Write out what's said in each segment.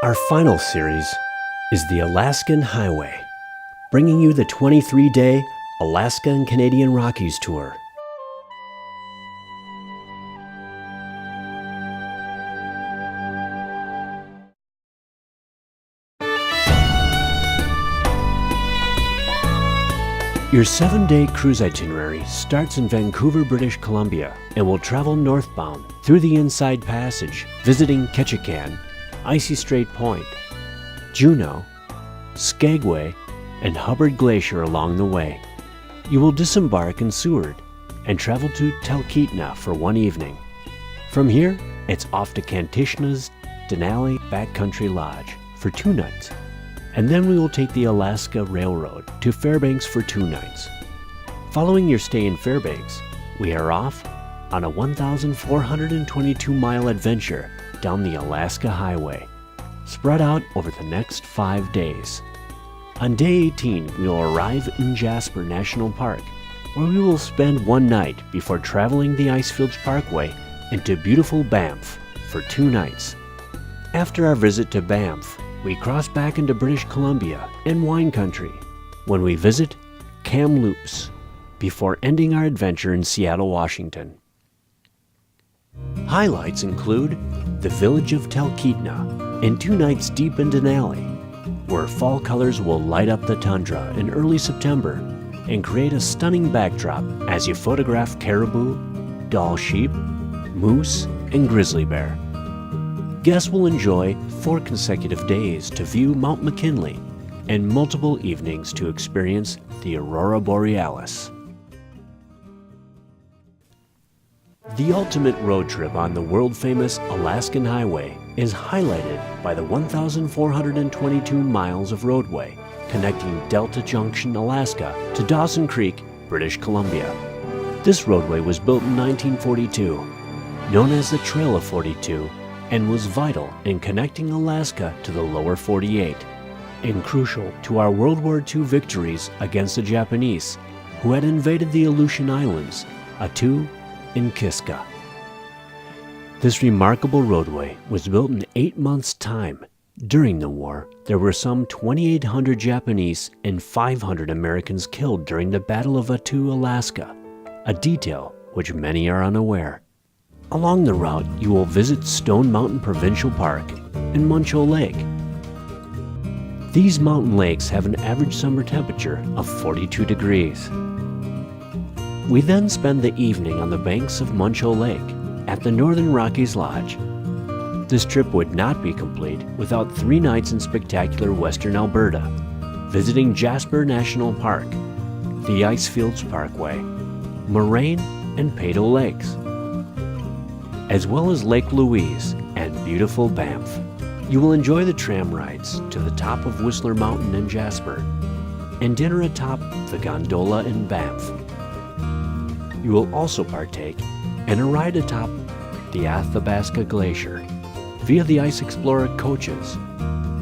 Our final series is the Alaskan Highway, bringing you the 23-day Alaska and Canadian Rockies tour. Your 7-day cruise itinerary starts in Vancouver, British Columbia, and will travel northbound through the Inside Passage, visiting Ketchikan, Icy Strait Point, Juneau, Skagway, and Hubbard Glacier along the way. You will disembark in Seward and travel to Talkeetna for one evening. From here, it's off to Kantishna's Denali Backcountry Lodge for 2 nights. And then we will take the Alaska Railroad to Fairbanks for 2 nights. Following your stay in Fairbanks, we are off on a 1,422-mile adventure down the Alaska Highway, spread out over the next 5 days. On day 18, we will arrive in Jasper National Park, where we will spend 1 night before traveling the Icefields Parkway into beautiful Banff for 2 nights. After our visit to Banff, we cross back into British Columbia and wine country when we visit Kamloops before ending our adventure in Seattle, Washington. Highlights include the village of Talkeetna and 2 nights deep in Denali, where fall colors will light up the tundra in early September and create a stunning backdrop as you photograph caribou, Dall sheep, moose, and grizzly bear. Guests will enjoy 4 consecutive days to view Mount McKinley and multiple evenings to experience the Aurora Borealis. The ultimate road trip on the world-famous Alaskan Highway is highlighted by the 1,422 miles of roadway connecting Delta Junction, Alaska to Dawson Creek, British Columbia. This roadway was built in 1942, known as the Trail of 42, and was vital in connecting Alaska to the lower 48, and crucial to our World War II victories against the Japanese, who had invaded the Aleutian Islands, Attu, and Kiska. This remarkable roadway was built in 8 months' time. During the war, there were some 2,800 Japanese and 500 Americans killed during the Battle of Attu, Alaska, a detail which many are unaware. Along the route, you will visit Stone Mountain Provincial Park and Muncho Lake. These mountain lakes have an average summer temperature of 42 degrees. We then spend the evening on the banks of Muncho Lake at the Northern Rockies Lodge. This trip would not be complete without 3 nights in spectacular Western Alberta, visiting Jasper National Park, the Icefields Parkway, Moraine, and Peyto Lakes, as well as Lake Louise and beautiful Banff. You will enjoy the tram rides to the top of Whistler Mountain in Jasper and dinner atop the gondola in Banff. You will also partake in a ride atop the Athabasca Glacier via the Ice Explorer coaches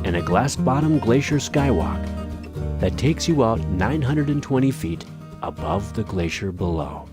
and a glass-bottom glacier skywalk that takes you out 920 feet above the glacier below.